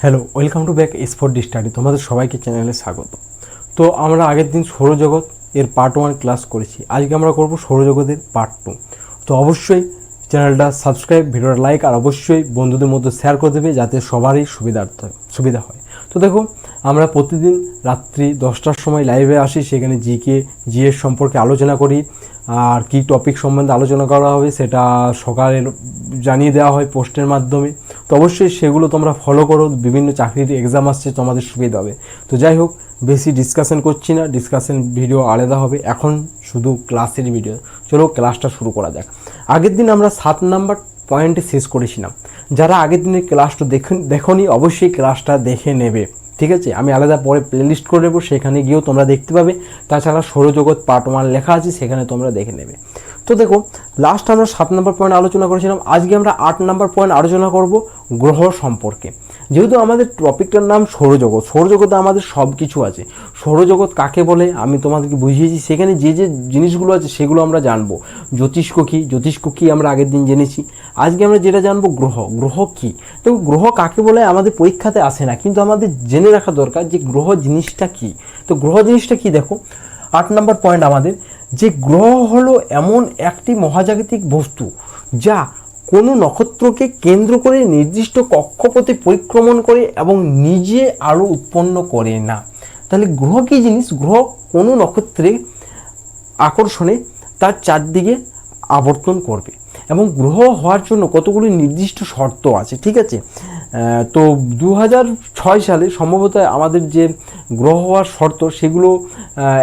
Hello, welcome to back sport study. তোমাদের সবাইকে চ্যানেলে স্বাগত। তো আমরা আগের দিন সৌরজগৎ এর পার্ট 1 ক্লাস করেছি। আজকে আমরা করব সৌরজগতের পার্ট 2। তো অবশ্যই চ্যানেলটা সাবস্ক্রাইব, ভিডিওটা লাইক আর অবশ্যই বন্ধুদের মধ্যে শেয়ার করে দেবে যাতে সবারই সুবিধা হয়। তো দেখো, আমরা প্রতিদিন রাত্রি 10টার সময় লাইভে আসি, সেখানে জিএস সম্পর্কে আলোচনা করি। আর কী টপিক সম্বন্ধে আলোচনা করা হবে সেটা সকালে জানিয়ে দেওয়া হয় পোস্টের মাধ্যমে। তো অবশ্যই সেগুলো তোমরা ফলো করো, বিভিন্ন চাকরির এক্সাম আসছে, তোমাদের সুবিধা হবে। তো যাই হোক, বেশি ডিসকাশন করছি না, ডিসকাশন ভিডিও আলাদা হবে, এখন শুধু ক্লাসের ভিডিও। চলো ক্লাসটা শুরু করা যাক। আগের দিন আমরা 7 নাম্বার পয়েন্টে শেষ করেছিলাম। যারা আগের দিনের ক্লাসটা দেখোনি অবশ্যই ক্লাসটা দেখে নেবে, ঠিক আছে? আমি আলাদা পরে প্লেলিস্ট করে দেবো, সেখানে গিয়েও তোমরা দেখতে পাবে। তাছাড়া সৌরজগৎ পার্ট 1 লেখা আছে, সেখানে তোমরা দেখে নেবে। তো দেখো, লাস্ট আমরা 7 নম্বর পয়েন্ট আলোচনা করেছিলাম। আজকে আমরা 8 নম্বর পয়েন্ট আলোচনা করব গ্রহ সম্পর্কে। যেহেতু আমাদের টপিকটার নাম সৌরজগৎ, সৌরজগতে আমাদের সব কিছু আছে। সৌরজগৎ কাকে বলে আমি তোমাদেরকে বুঝিয়েছি, সেখানে যে যে জিনিসগুলো আছে সেগুলো আমরা জানবো। জ্যোতিষ্ক কী আমরা আগের দিন জেনেছি। আজকে আমরা যেটা জানবো গ্রহ কী। তো গ্রহ কাকে বলে আমাদের পরীক্ষাতে আসে না, কিন্তু আমাদের জেনে রাখা দরকার যে গ্রহ জিনিসটা কী। তো গ্রহ জিনিসটা কী দেখো, 8 নম্বর পয়েন্ট আমাদের, যে গ্রহ হলো এমন একটি মহাজাগতিক বস্তু যা কোনো নক্ষত্রকে কেন্দ্র করে নির্দিষ্ট কক্ষপথে পরিক্রমণ করে এবং নিজে আলো উৎপন্ন করে না। তাহলে গ্রহ কী জিনিস? গ্রহ কোনো নক্ষত্রের আকর্ষণে তার চারদিকে আবর্তন করবে, এবং গ্রহ হওয়ার জন্য কতগুলি নির্দিষ্ট শর্ত আছে, ঠিক আছে? তো 2006 সালে সম্ভবত আমাদের যে গ্রহ হওয়ার শর্ত সেগুলো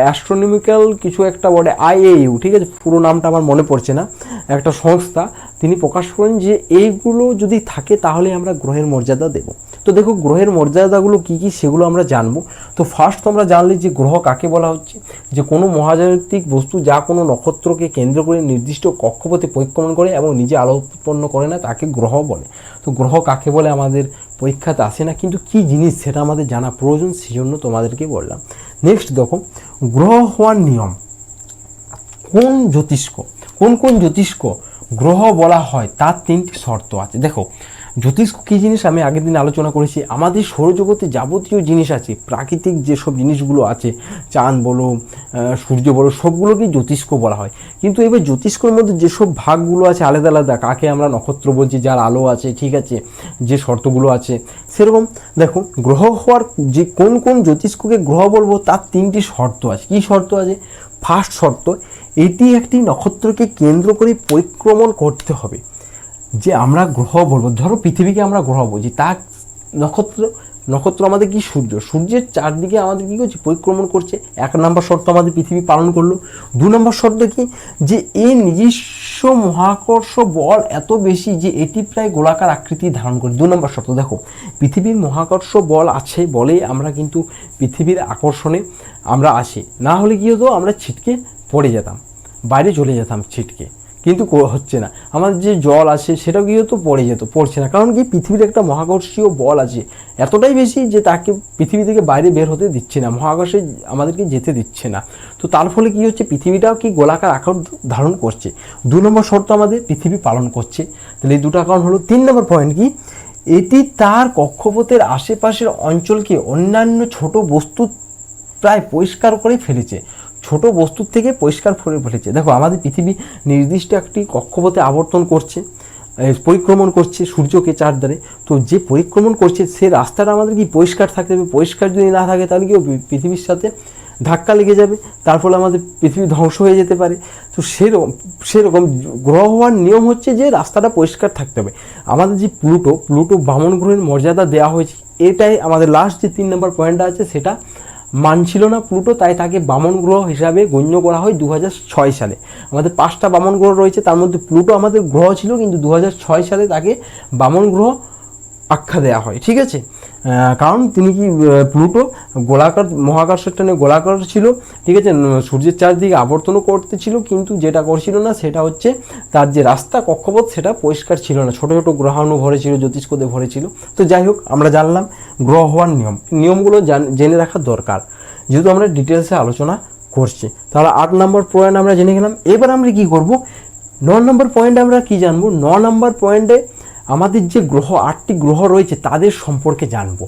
অ্যাস্ট্রোনমিক্যাল কিছু একটা বলে, IAU, ঠিক আছে, পুরো নামটা আমার মনে পড়ছে না, একটা সংস্থা, তিনি প্রকাশ করেন যে এইগুলো যদি থাকে তাহলে আমরা গ্রহের মর্যাদা দেব। তো দেখো, গ্রহের মর্যাদাগুলো কী কী সেগুলো আমরা জানবো। তো ফার্স্ট তোমরা জানলে যে গ্রহ কাকে বলা হচ্ছে, যে কোনো মহাজাগতিক বস্তু যা কোনো নক্ষত্রকে কেন্দ্র করে নির্দিষ্ট কক্ষপথে পরিক্রমণ করে এবং নিজে আলো উৎপন্ন করে না, তাকে গ্রহ বলে। তো গ্রহ কাকে বলে আমাদের পরীক্ষাতে আসে না, কিন্তু কী জিনিস সেটা আমাদের জানা প্রয়োজন, সেজন্য তোমাদেরকে বললাম। নেক্সট দেখো, গ্রহ হওয়ার নিয়ম। কোন জ্যোতিষ্ক গ্রহ বলা হয় তার 3টি শর্ত আছে। দেখো, জ্যোতিষ্ক কী জিনিস আমি আগের দিন আলোচনা করেছি। আমাদের সৌরজগতে যাবতীয় জিনিস আছে, প্রাকৃতিক যেসব জিনিসগুলো আছে, চাঁদ বলো, সূর্য বলো, সবগুলোকেই জ্যোতিষ্ক বলা হয়। কিন্তু এবার জ্যোতিষ্কর মধ্যে যেসব ভাগগুলো আছে আলাদা আলাদা, কাকে আমরা নক্ষত্র বলছি, যার আলো আছে, ঠিক আছে, যে শর্তগুলো আছে সেরকম। দেখো, গ্রহ হওয়ার যে কোন কোন জ্যোতিষ্ককে গ্রহ বলবো তার 3টি শর্ত আছে। কী শর্ত আছে? ফার্স্ট শর্ত, এটি একটি নক্ষত্রকে কেন্দ্র করে পরিক্রমণ করতে হবে। যে আমরা গ্রহ বলবো, ধরো পৃথিবীকে আমরা গ্রহ বলছি, তার নক্ষত্র আমাদের কি সূর্যের চারদিকে আমাদের কী করছে? পরিক্রমণ করছে। 1 নম্বর শর্ত আমাদের পৃথিবী পালন করলো। 2 নম্বর শর্ত কি? যে এর নিজস্ব মহাকর্ষ বল এত বেশি যে এটি প্রায় গোলাকার আকৃতি ধারণ করে। 2 নম্বর শর্ত। দেখো, পৃথিবীর মহাকর্ষ বল আছে বলেই আমরা কিন্তু পৃথিবীর আকর্ষণে আমরা আসি, না হলে কী হতো? আমরা ছিটকে পড়ে যেতাম, বাইরে চলে যেতাম ছিটকে। কিন্তু হচ্ছে না, আমাদের যে জল আছে সেটাও কী হতো? পড়ছে না। কারণ কি? পৃথিবীর একটা মহাকর্ষীয় বল আছে এতটাই বেশি যে তাকে পৃথিবী থেকে বাইরে বের হতে দিচ্ছে না, মহাকাশে আমাদেরকে যেতে দিচ্ছে না। তো তার ফলে কি হচ্ছে? পৃথিবীটাও কি গোলাকার আকার ধারণ করছে। 2 নম্বর শর্ত আমাদের পৃথিবী পালন করছে। তাহলে এই 2টা কারণ হলো। 3 নম্বর পয়েন্ট কি? এটি তার কক্ষপথের আশেপাশের অঞ্চলকে অন্যান্য ছোট বস্তু প্রায় পরিষ্কার করে ফেলেছে, ছোট বস্তুর থেকে পরিষ্কার করে ফেলেছে। দেখো, আমাদের পৃথিবী নির্দিষ্ট একটি কক্ষপথে আবর্তন করছে, পরিক্রমণ করছে সূর্যকে চারধারে। তো যে পরিক্রমণ করছে সে রাস্তাটা আমাদের কি পরিষ্কার থাকতে হবে। পরিষ্কার যদি না থাকে তাহলে কি পৃথিবীর সাথে ধাক্কা লেগে যাবে, তার ফলে আমাদের পৃথিবী ধ্বংস হয়ে যেতে পারে। তো সেরকম গ্রহ হওয়ার নিয়ম হচ্ছে যে রাস্তাটা পরিষ্কার থাকতে হবে। আমাদের যে প্লুটো বামন গ্রহের মর্যাদা দেওয়া হয়েছে, এটাই আমাদের লাস্ট যে 3 নম্বর পয়েন্টটা আছে সেটা মানছিল না প্লুটো, তাই তাকে বামন গ্রহ হিসাবে গণ্য করা হয় 2006 সালে। আমাদের 5টা বামন গ্রহ রয়েছে, তার মধ্যে প্লুটো আমাদের গ্রহ ছিল, কিন্তু 2006 সালে তাকে বামন গ্রহ আখ্যা দেওয়া হয়, ঠিক আছে? কারণ তিনি কি, প্লুটো গোলাকার মহাকাশের টানে গোলাকার ছিল, ঠিক আছে, সূর্যের চারদিকে আবর্তনও করতেছিল, কিন্তু যেটা করছিল না সেটা হচ্ছে তার যে রাস্তা কক্ষপথ সেটা পরিষ্কার ছিল না, ছোটো ছোটো গ্রহাণু ভরে ছিল, জ্যোতিষ্কতে ভরে ছিল। তো যাই হোক, আমরা জানলাম গ্রহ হওয়ার নিয়মগুলো জেনে রাখা দরকার, যেহেতু আমরা ডিটেলসে আলোচনা করছি। তাহলে 8 নম্বর পয়েন্ট আমরা জেনে গেলাম। এবার আমরা কি করব? 9 নম্বর পয়েন্টে আমরা কি জানবো? 9 নম্বর পয়েন্টে আমাদের যে গ্রহ 8টি গ্রহ রয়েছে তাদের সম্পর্কে জানবো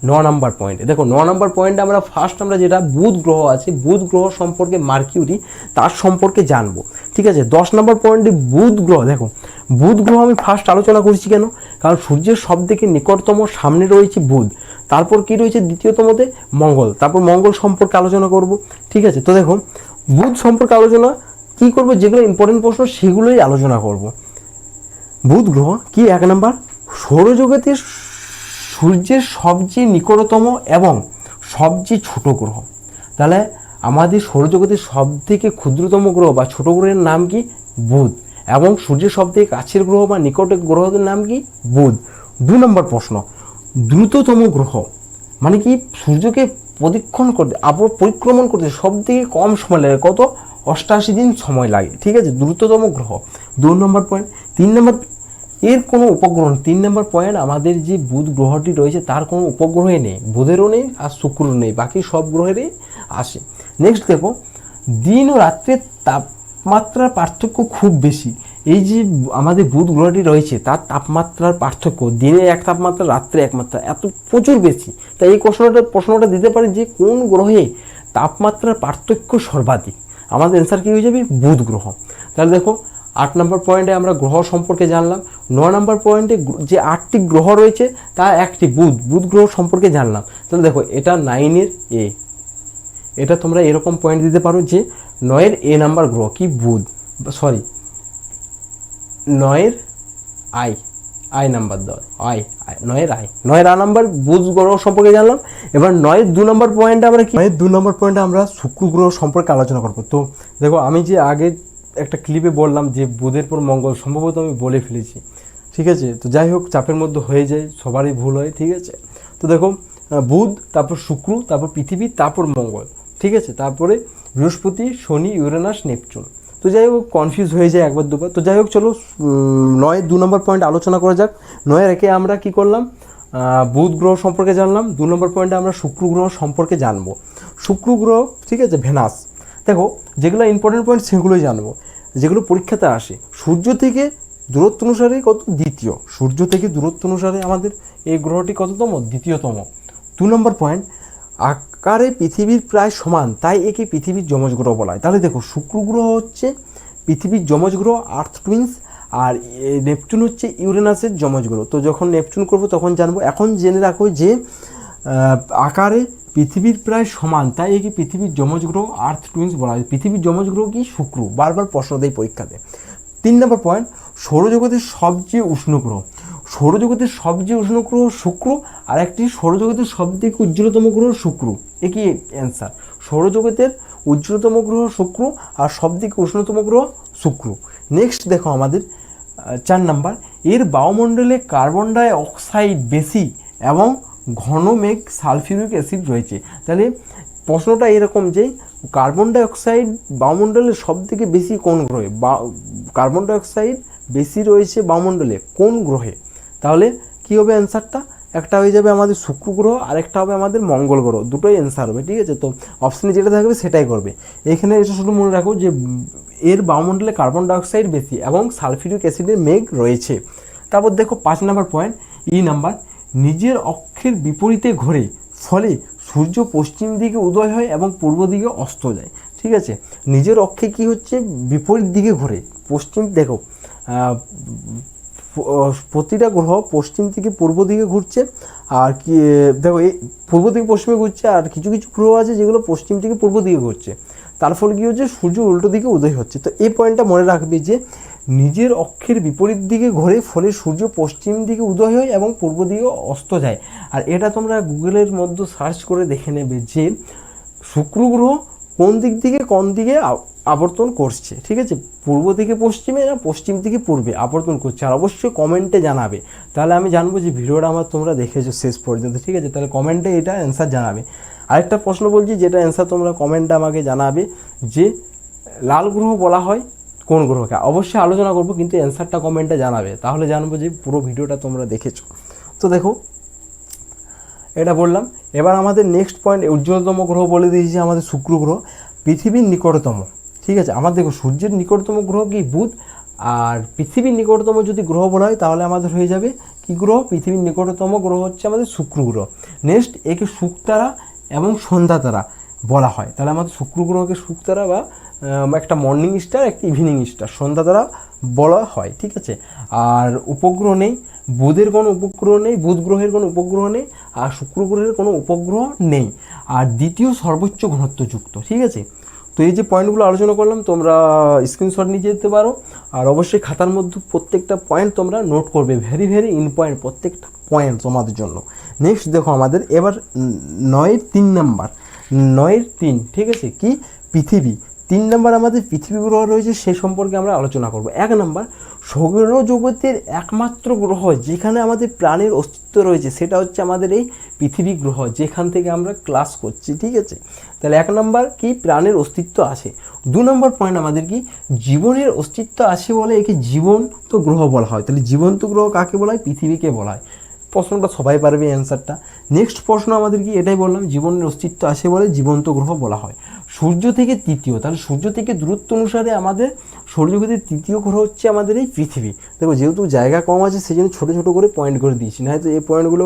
9 নম্বর পয়েন্টে। দেখো 9 নম্বর পয়েন্টে আমরা ফার্স্ট আমরা যেটা বুধ গ্রহ আছে, বুধ গ্রহ সম্পর্কে মার্কিউরি তার সম্পর্কে জানবো, ঠিক আছে। 10 নম্বর পয়েন্টে বুধ গ্রহ, দেখো বুধ গ্রহ আমি ফার্স্ট আলোচনা করছি কেন, কারণ সূর্যের সব থেকে নিকটতম সামনে রয়েছে বুধ, তারপর কি রয়েছে দ্বিতীয়তমতে মঙ্গল, তারপর মঙ্গল সম্পর্কে আলোচনা করব, ঠিক আছে। তো দেখো বুধ সম্পর্কে আলোচনা কি করব, যেগুলো ইম্পর্টেন্ট প্রশ্ন সেগুলোই আলোচনা করব। বুধ গ্রহ কি 1 নম্বর সৌরজগতের সূর্যের সবচেয়ে নিকটতম এবং সবচেয়ে ছোট গ্রহ। তাহলে আমাদের সৌরজগতের সব থেকে ক্ষুদ্রতম গ্রহ বা ছোট গ্রহের নাম কি, বুধ, এবং সূর্যের সব থেকে কাছের গ্রহ বা নিকটের গ্রহের নাম কি, বুধ। 2 নম্বর প্রশ্ন, দ্রুততম গ্রহ মানে কি, সূর্যকে পরিক্রমণ করতে সব থেকে কম সময় লাগে, কত, 88 দিন সময় লাগে, ঠিক আছে, দ্রুততম গ্রহ। 2 নম্বর পয়েন্ট। 3 নম্বর, এর কোনো উপগ্রহ, 3 নম্বর পয়েন্ট, আমাদের যে বুধ গ্রহটি রয়েছে তার কোনো উপগ্রহই নেই, বুধেরও নেই আর শুক্রও নেই, বাকি সব গ্রহেরই আসে। নেক্সট দেখো, দিন ও রাত্রের তাপমাত্রার পার্থক্য খুব বেশি। এই যে আমাদের বুধ গ্রহটি রয়েছে তার তাপমাত্রার পার্থক্য, দিনে এক তাপমাত্রা, রাত্রে এক মাত্রা, এত প্রচুর বেশি। তাই এই প্রশ্নটা দিতে পারে যে কোন গ্রহে তাপমাত্রার পার্থক্য সর্বাধিক, আমাদের অ্যান্সার কী হয়ে যাবে, বুধ গ্রহ। তাহলে দেখো 8 নম্বর পয়েন্টে আমরা গ্রহ সম্পর্কে জানলাম। 9 নম্বর পয়েন্টে যে 8টি গ্রহ রয়েছে তার একটি বুধ গ্রহ সম্পর্কে জানলাম। তাহলে দেখো এটা 9-এর এ, এটা তোমরা এরকম পয়েন্ট দিতে পারো যে 9-এর এ নাম্বার গ্রহ কি, বুধ, সরি 9-এর আই নাম্বার দাও, 9-এর 9-এর আ নাম্বার বুধ গ্রহ সম্পর্কে জানলাম। এবার 9-এর 2 নম্বর পয়েন্টে আমরা কি, 9-এর 2 নম্বর পয়েন্টে আমরা শুক্র গ্রহ সম্পর্কে আলোচনা করবো। তো দেখো আমি যে আগে একটা ক্লিপে বললাম যে বুধের পর মঙ্গল, সম্ভবত আমি বলে ফেলেছি, ঠিক আছে। তো যাই হোক, চাপের মধ্যে হয়ে যায়, সবারই ভুল হয়, ঠিক আছে। তো দেখো বুধ, তারপর শুক্র, তারপর পৃথিবী, তারপর মঙ্গল, ঠিক আছে, তারপরে বৃহস্পতি, শনি, ইউরেনাস, নেপচুন। তো যাই হোক কনফিউজ হয়ে যায় একবার দুবার। তো যাই হোক চলো 9-এর 2 নম্বর পয়েন্ট আলোচনা করা যাক। 9-এর একে আমরা কি করলাম, বুধ গ্রহ সম্পর্কে জানলাম। 2 নম্বর পয়েন্টে আমরা শুক্র গ্রহ সম্পর্কে জানবো। শুক্র গ্রহ, ঠিক আছে, ভেনাস। দেখো যেগুলো ইম্পর্টেন্ট পয়েন্ট সেগুলোই জানবো, যেগুলো পরীক্ষাতে আসে। সূর্য থেকে দূরত্ব অনুসারে কত, দ্বিতীয়, সূর্য থেকে দূরত্ব অনুসারে আমাদের এই গ্রহটি কততম, দ্বিতীয়তম। 2 নম্বর পয়েন্ট, আকারে পৃথিবীর প্রায় সমান, তাই একে পৃথিবীর যমজ গ্রহ বলা হয়। তাহলে দেখো শুক্র গ্রহ হচ্ছে পৃথিবীর যমজ গ্রহ, আর্থ টুইন্স, আর নেপচুন হচ্ছে ইউরেনাসের যমজ গ্রহ। তো যখন নেপচুন করবো তখন জানবো। এখন জেনে রাখো যে আকারে পৃথিবীর প্রায় সমান, তাই একে পৃথিবীর যমজ গ্রহ, আর্থ টুইন্স বলা হয়। পৃথিবীর যমজ গ্রহ কি, শুক্র, বারবার প্রশ্ন দেয় পরীক্ষাতে। 3 নম্বর পয়েন্ট, সৌরজগতের সবচেয়ে উষ্ণ গ্রহ। সৌরজগতের সবচেয়ে উষ্ণ গ্রহ শুক্র, আর একটি সৌরজগতের সবথেকে উজ্জ্বলতম গ্রহ শুক্র। এ কি অ্যান্সার, সৌরজগতের উজ্জ্বলতম গ্রহ শুক্র আর সবথেকে উষ্ণতম গ্রহ শুক্র। নেক্সট দেখো আমাদের 4 নাম্বার, এর বায়ুমণ্ডলে কার্বন ডাই অক্সাইড বেশি এবং ঘন মেঘ সালফিউরিক অ্যাসিড রয়েছে। তাহলে প্রশ্নটা এরকম যে কার্বন ডাই অক্সাইড বায়ুমণ্ডলে সব থেকে বেশি কোন গ্রহে, কার্বন ডাই অক্সাইড বেশি রয়েছে বায়ুমণ্ডলে কোন গ্রহে। তাহলে কী হবে অ্যান্সারটা, একটা হয়ে যাবে আমাদের শুক্র গ্রহ, আরেকটা হবে আমাদের মঙ্গল গ্রহ, দুটোই অ্যান্সার হবে, ঠিক আছে। তো অপশানে যেটা থাকবে সেটাই করবে। এখানে এটা শুধু মনে রাখো যে এর বায়ুমণ্ডলে কার্বন ডাইঅক্সাইড বেশি এবং সালফিউরিক অ্যাসিডের মেঘ রয়েছে। তারপর দেখো 5 নম্বর পয়েন্ট, ই নাম্বার, নিজের অক্ষের বিপরীতে ঘোরে, ফলে সূর্য পশ্চিম দিকে উদয় হয় এবং পূর্ব দিকে অস্ত যায়, ঠিক আছে। নিজের অক্ষে কি হচ্ছে, বিপরীত দিকে ঘোরে, পশ্চিম, দেখো প্রতিটা গ্রহ পশ্চিম থেকে পূর্ব দিকে ঘুরছে, আর কি দেখো এই পূর্ব থেকে পশ্চিমে ঘুরছে, আর কিছু কিছু গ্রহ আছে যেগুলো পশ্চিম থেকে পূর্ব দিকে ঘুরছে, তার ফলে কী হচ্ছে, সূর্য উল্টো দিকে উদয় হচ্ছে। তো এই পয়েন্টটা মনে রাখবে যে নিজের অক্ষের বিপরীত দিকে ঘোরে, ফলে সূর্য পশ্চিম দিকে উদয় হয় এবং পূর্ব দিকে অস্ত যায়। আর এটা তোমরা গুগলের মধ্যে সার্চ করে দেখে নেবে যে শুক্র গ্রহ কোন দিক থেকে আবর্তন করছে, ঠিক আছে, পূর্ব থেকে পশ্চিমে না পশ্চিম থেকে পূর্বে আবর্তন করছে। আর অবশ্যই কমেন্টে জানাবে, তাহলে আমি জানবো যে ভিডিওটা আমার তোমরা দেখেছো শেষ পর্যন্ত, ঠিক আছে। তাহলে কমেন্টে এটা অ্যান্সার জানাবে। আরেকটা প্রশ্ন বলছি, যেটা অ্যান্সার তোমরা কমেন্টে আমাকে জানাবে, যে লাল গ্রহ বলা হয় কোন গ্রহকে, অবশ্যই আলোচনা করবো, কিন্তু অ্যান্সারটা কমেন্টে জানাবে, তাহলে জানবো যে পুরো ভিডিওটা তোমরা দেখেছো। তো দেখো এটা বললাম। এবার আমাদের নেক্সট পয়েন্ট, উজ্জ্বলতম গ্রহ বলে দিয়েছি আমাদের শুক্র গ্রহ, পৃথিবীর নিকটতম, ঠিক আছে। আমার দেখো সূর্যের নিকটতম গ্রহ কি, বুধ, আর পৃথিবীর নিকটতম যদি গ্রহ বলা হয় তাহলে আমাদের হয়ে যাবে কি গ্রহ, পৃথিবীর নিকটতম গ্রহ হচ্ছে আমাদের শুক্র গ্রহ। নেক্সট একে শুকতারা এবং সন্ধ্যা তারা বলা হয়, তাহলে আমাদের শুক্র গ্রহকে শুকতারা বা একটা মর্নিং স্টার একটা ইভিনিং স্টার সন্ধ্যা তারা বলা হয়, ঠিক আছে। আর উপগ্রহ নেই, বুধের কোনো উপগ্রহ নেই, বুধ গ্রহের কোনো উপগ্রহ নেই, আর শুক্র গ্রহের কোনো উপগ্রহ নেই। আর দ্বিতীয় সর্বোচ্চ ঘনত্বযুক্ত, ঠিক আছে। তো এই যে পয়েন্টগুলো আলোচনা করলাম তোমরা স্ক্রিনশট নিয়ে যেতে পারো, আর অবশ্যই খাতার মধ্যে প্রত্যেকটা পয়েন্ট তোমরা নোট করবে, ভেরি ভেরি ইম্পর্টেন্ট প্রত্যেকটা পয়েন্ট তোমাদের জন্য। নেক্সট দেখো আমাদের এবার 9-3 নাম্বার, 9-3, ঠিক আছে, কি পৃথিবী। 3 নাম্বার আমাদের পৃথিবী গ্রহ রয়েছে, সে সম্পর্কে আমরা আলোচনা করব। 1 নাম্বার, সৌরজগতের একমাত্র গ্রহ যেখানে আমাদের প্রাণের অস্তিত্ব রয়েছে সেটা হচ্ছে আমাদের এই পৃথিবী গ্রহ, যেখান থেকে আমরা ক্লাস করছি, ঠিক আছে। তাহলে 1 নাম্বার কি, প্রাণের অস্তিত্ব আছে। 2 নম্বর পয়েন্ট আমাদের কি, জীবনের অস্তিত্ব আছে বলে একে জীবন্ত গ্রহ বলা হয়। তাহলে জীবন্ত গ্রহ কাকে বলা হয়, পৃথিবীকে বলা হয়। প্রশ্নটা সবাই পারবে অ্যান্সারটা। নেক্সট প্রশ্ন আমাদের কি, এটাই বললাম, জীবনের অস্তিত্ব আছে বলে জীবন্ত গ্রহ বলা হয়। সূর্য থেকে তৃতীয়, তাহলে সূর্য থেকে দূরত্ব অনুসারে আমাদের সৌরজগতের তৃতীয় গ্রহ হচ্ছে আমাদের এই পৃথিবী। দেখো যেহেতু জায়গা কম আছে সেই জন্য ছোটো ছোটো করে পয়েন্ট করে দিয়েছি, না হয়তো এই পয়েন্টগুলো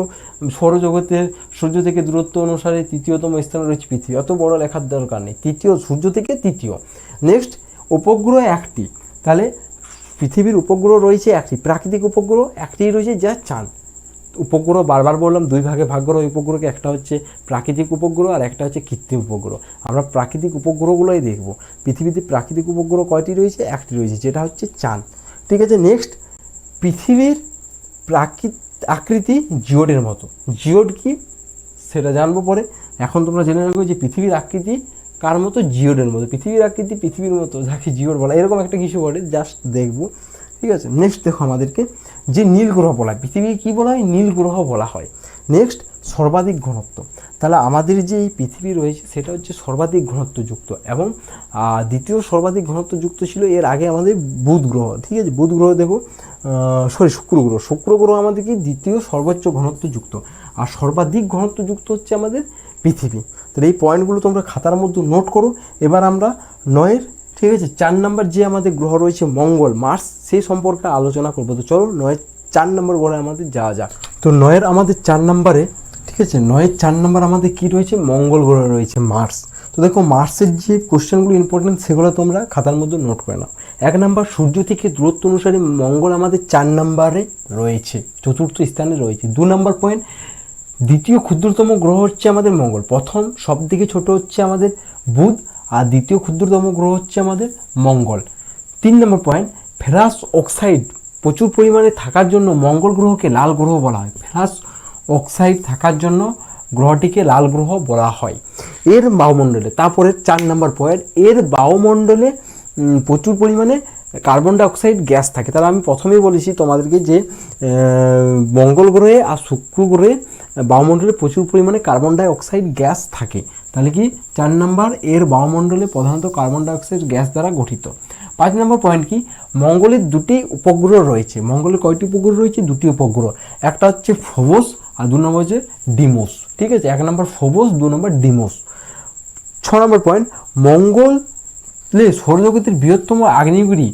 সৌরজগতের সূর্য থেকে দূরত্ব অনুসারে তৃতীয়তম স্থানে রয়েছে পৃথিবী, অত বড় লেখার দরকার নেই, তৃতীয়, সূর্য থেকে তৃতীয়। নেক্সট উপগ্রহ একটি, তাহলে পৃথিবীর উপগ্রহ রয়েছে একটি, প্রাকৃতিক উপগ্রহ একটি রয়েছে, যা চাঁদ। উপগ্রহ বারবার বললাম 2 ভাগে ভাগ করা উপগ্রহকে, একটা হচ্ছে প্রাকৃতিক উপগ্রহ আর একটা হচ্ছে কৃত্রিম উপগ্রহ। আমরা প্রাকৃতিক উপগ্রহগুলোই দেখব। পৃথিবীতে প্রাকৃতিক উপগ্রহ কয়টি রয়েছে, একটি রয়েছে, যেটা হচ্ছে চাঁদ, ঠিক আছে। নেক্সট পৃথিবীর আকৃতি জিওডের মতো, জিওড কি সেটা জানবো পরে, এখন তোমরা জেনে রাখো যে পৃথিবীর আকৃতি কার মতো, জিওডের মতো। পৃথিবীর আকৃতি পৃথিবীর মতো, যাকে জিওড বলা, এরকম একটা কিছু বলে, জাস্ট দেখবো, ঠিক আছে। নেক্সট দেখো আমাদেরকে যে নীল গ্রহ বলা হয়, পৃথিবীকে কী বলা হয়, নীল গ্রহ বলা হয়। নেক্সট সর্বাধিক ঘনত্ব, তাহলে আমাদের যে এই পৃথিবী রয়েছে সেটা হচ্ছে সর্বাধিক ঘনত্বযুক্ত, এবং দ্বিতীয় সর্বাধিক ঘনত্বযুক্ত ছিল এর আগে আমাদের বুধ গ্রহ, ঠিক আছে। বুধ গ্রহ দেখো, শুক্র গ্রহ আমাদের কি দ্বিতীয় সর্বোচ্চ ঘনত্বযুক্ত, আর সর্বাধিক ঘনত্বযুক্ত হচ্ছে আমাদের পৃথিবী। তাহলে এই পয়েন্টগুলো তোমরা খাতার মধ্যে নোট করো। এবার আমরা 9-এর, ঠিক আছে, 4 নম্বর যে আমাদের গ্রহ রয়েছে মঙ্গল, মার্স, সেই সম্পর্কে আলোচনা করবো। তো চলো 9-4 নম্বর গ্রহে আমাদের যাওয়া যাক। তো 9-এর আমাদের 4 নম্বরে, ঠিক আছে, 9-এর 4 নম্বর আমাদের কি রয়েছে, মঙ্গল গ্রহ রয়েছে, মার্স। তো দেখো মার্সের যে কোশ্চেনগুলো ইম্পর্টেন্ট সেগুলো তোমরা খাতার মধ্যে নোট করে নাও। 1 নম্বর, সূর্য থেকে দূরত্ব অনুসারে মঙ্গল আমাদের 4 নম্বরে রয়েছে, চতুর্থ স্থানে রয়েছে। 2 নম্বর পয়েন্ট, দ্বিতীয় ক্ষুদ্রতম গ্রহ হচ্ছে আমাদের মঙ্গল, প্রথম সব থেকে ছোট হচ্ছে আমাদের বুধ, আর দ্বিতীয় ক্ষুদ্রতম গ্রহ হচ্ছে আমাদের মঙ্গল। 3 নম্বর পয়েন্ট, ফেরাস অক্সাইড প্রচুর পরিমাণে থাকার জন্য মঙ্গল গ্রহকে লাল গ্রহ বলা হয়। ফেরাস অক্সাইড থাকার জন্য গ্রহটিকে লাল গ্রহ বলা হয়। এর বায়ুমণ্ডলে, তারপরে 4 নম্বর পয়েন্ট, এর বায়ুমণ্ডলে প্রচুর পরিমাণে কার্বন ডাইঅক্সাইড গ্যাস থাকে। তাহলে আমি প্রথমেই বলেছি তোমাদেরকে যে মঙ্গল গ্রহে আর শুক্র গ্রহে বায়ুমণ্ডলে প্রচুর পরিমাণে কার্বন ডাইঅক্সাইড গ্যাস থাকে। তাহলে কি 4 নম্বর, এর বায়ুমণ্ডলে প্রধানত কার্বন ডাইঅক্সাইড গ্যাস দ্বারা গঠিত। 5 নম্বর পয়েন্ট কি, মঙ্গলের 2টি উপগ্রহ রয়েছে। মঙ্গলের কয়টি উপগ্রহ রয়েছে, 2টি উপগ্রহ, একটা হচ্ছে ফোবস আর 2 নম্বর হচ্ছে ডিমোস, ঠিক আছে। 1 নম্বর ফোবস, 2 নম্বর ডিমোস। 6 নম্বর পয়েন্ট, মঙ্গলে সৌরজগতের বৃহত্তম আগ্নেয়গিরি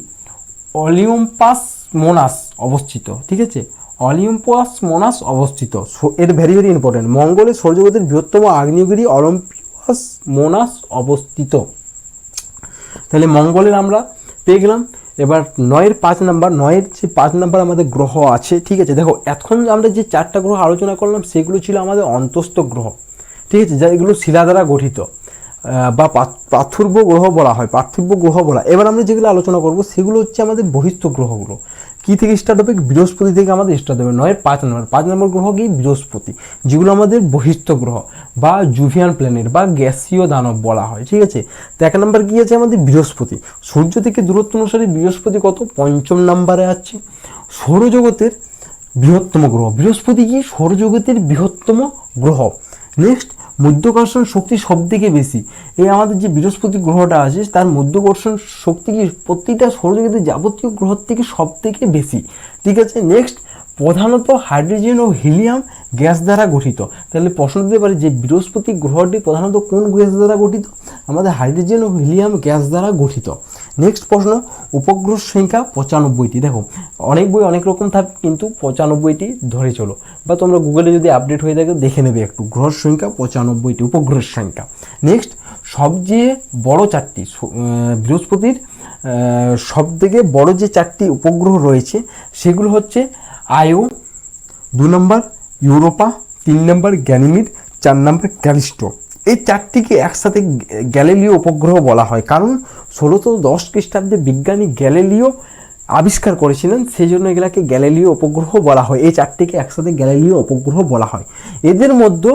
অলিম্পাস মোনাস অবস্থিত, ঠিক আছে, অলিম্পাস মোনাস অবস্থিত। এর ভেরি ভেরি ইম্পর্টেন্ট, মঙ্গলে সৌরজগতের বৃহত্তম আগ্নেয়গিরি অলিম্পাস মোনাস অবস্থিত। তাহলে মঙ্গলের আমরা পেয়ে গেলাম। এবার 9-এর 5 নম্বর, 9-এর যে 5 নম্বর আমাদের গ্রহ আছে, ঠিক আছে। দেখো এখন আমরা যে 4টা গ্রহ আলোচনা করলাম সেগুলো ছিল আমাদের অন্তস্থ গ্রহ, ঠিক আছে, যা এগুলো শিলা দ্বারা গঠিত বা পার্থিব গ্রহ বলা হয়, পার্থিব গ্রহ বলা। এবার আমরা যেগুলো আলোচনা করব সেগুলো হচ্ছে আমাদের বহিস্থ গ্রহগুলো। কী থেকে স্টার্ট হবে, বৃহস্পতি থেকে আমাদের স্টার্ট হবে। 9-এর 5 নম্বর গ্রহ কি, বৃহস্পতি, যেগুলো আমাদের বহিস্থ গ্রহ বা জুভিয়ান প্ল্যানেট বা গ্যাসীয় দানব বলা হয়, ঠিক আছে। তো 1 নম্বর কী আছে আমাদের বৃহস্পতি, সূর্য থেকে দূরত্ব অনুসারে বৃহস্পতি কত, 5ম নম্বরে আছে। সৌরজগতের বৃহত্তম গ্রহ, বৃহস্পতি কি সৌরজগতের বৃহত্তম গ্রহ। নেক্সট, মধ্যাকর্ষণ শক্তি সব থেকে বেশি, এই আমাদের যে বৃহস্পতি গ্রহটা আছে তার মধ্যাকর্ষণ শক্তি কি প্রতিটা সৌরজগতের যাবতীয় গ্রহের থেকে সব থেকে বেশি, ঠিক আছে। নেক্সট, প্রধানত হাইড্রোজেন ও হিলিয়াম গ্যাস দ্বারা গঠিত। তাহলে প্রশ্ন দিতে পারে যে বৃহস্পতি গ্রহটি প্রধানত কোন গ্যাস দ্বারা গঠিত, আমাদের হাইড্রোজেন ও হিলিয়াম গ্যাস দ্বারা গঠিত। নেক্সট প্রশ্ন, উপগ্রহ সংখ্যা 95টি। দেখো অনেক বই অনেক রকম থাকে, কিন্তু 95টি ধরে চলো, বা তোমরা গুগলে যদি আপডেট হয়ে থাকে দেখে নেবে একটু, গ্রহ সংখ্যা 95টি, উপগ্রহের সংখ্যা। নেক্সট, সবচেয়ে বড় চারটি বৃহস্পতির সব থেকে বড় যে চারটি উপগ্রহ রয়েছে সেগুলো হচ্ছে আয়ো, 2 নম্বর ইউরোপা, 3 নম্বর গ্যানিমিড, 4 নম্বর ক্যালিস্টো। এই চারটিকে একসাথে গ্যালিলিও উপগ্রহ বলা হয়, কারণ 1610 খ্রিস্টাব্দে বিজ্ঞানী গ্যালিলিও আবিষ্কার করেছিলেন, সেই জন্য এগুলাকে গ্যালিলিও উপগ্রহ বলা হয়। এই চারটিকে একসাথে গ্যালিলিও উপগ্রহ বলা হয়। এদের মধ্যে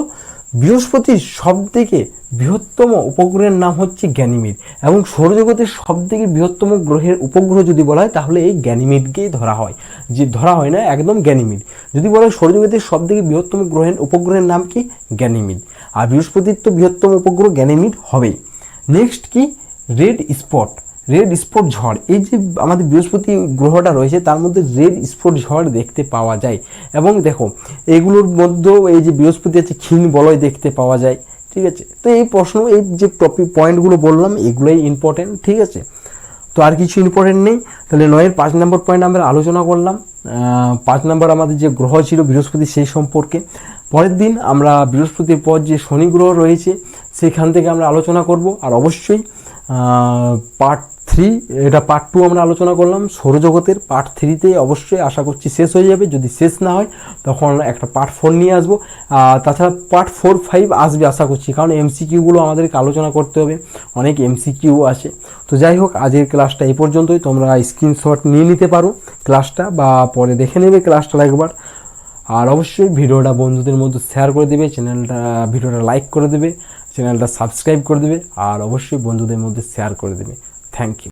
বৃহস্পতির সবথেকে বৃহত্তম উপগ্রহের নাম হচ্ছে গ্যানিমিড, এবং সৌরজগতের সবথেকে বৃহত্তম গ্রহের উপগ্রহ যদি বলা হয় তাহলে এই গ্যানিমিডকেই ধরা হয়, যে ধরা হয় না একদম গ্যানিমিড। যদি বলা হয় সৌরজগতের সবথেকে বৃহত্তম উপগ্রহের নাম কি? গ্যানিমিড। আর বৃহস্পতির তো বৃহত্তম উপগ্রহ গ্যানিমিড হবেই। নেক্সট কি? রেড স্পট ঝড়। এই যে আমাদের বৃহস্পতি গ্রহটা রয়েছে তার মধ্যে রেড স্পট ঝড় দেখতে পাওয়া যায়, এবং দেখো এগুলোর মধ্যেও এই যে বৃহস্পতি আছে ক্ষীণ বলয় দেখতে পাওয়া যায়। ঠিক আছে, তো এই প্রশ্ন, এই যে টপিক পয়েন্টগুলো বললাম এগুলোই ইম্পর্টেন্ট। ঠিক আছে, তো আর কিছু ইম্পর্টেন্ট নেই। তাহলে 9-এর 5 নম্বর পয়েন্ট আমরা আলোচনা করলাম। 5 নম্বর আমাদের যে গ্রহ ছিল বৃহস্পতি সেই সম্পর্কে। পরের দিন আমরা বৃহস্পতির পর যে শনি গ্রহ রয়েছে সেখান থেকে আমরা আলোচনা করব। আর অবশ্যই পার্ট 3, এটা পার্ট 2 আমরা আলোচনা করলাম সৌরজগতের। পার্ট 3তে অবশ্যই আশা করছি শেষ হয়ে যাবে, যদি শেষ না হয় তখন একটা পার্ট 4 নিয়ে আসবো। তাছাড়া পার্ট 4-5 আসবে আশা করছি, কারণ এমসিকিউগুলো আমাদেরকে আলোচনা করতে হবে, অনেক এমসিকিউ আছে। তো যাই হোক, আজকের ক্লাসটা এই পর্যন্তই। তোমরা স্ক্রিনশট নিয়ে নিতে পারো ক্লাসটা, বা পরে দেখে নেবে ক্লাসটা একবার। আর অবশ্যই ভিডিওটা বন্ধুদের মধ্যে শেয়ার করে দেবে, ভিডিওটা লাইক করে দেবে, চ্যানেলটা সাবস্ক্রাইব করে দেবে, আর অবশ্যই বন্ধুদের মধ্যে শেয়ার করে দেবে। Thank you.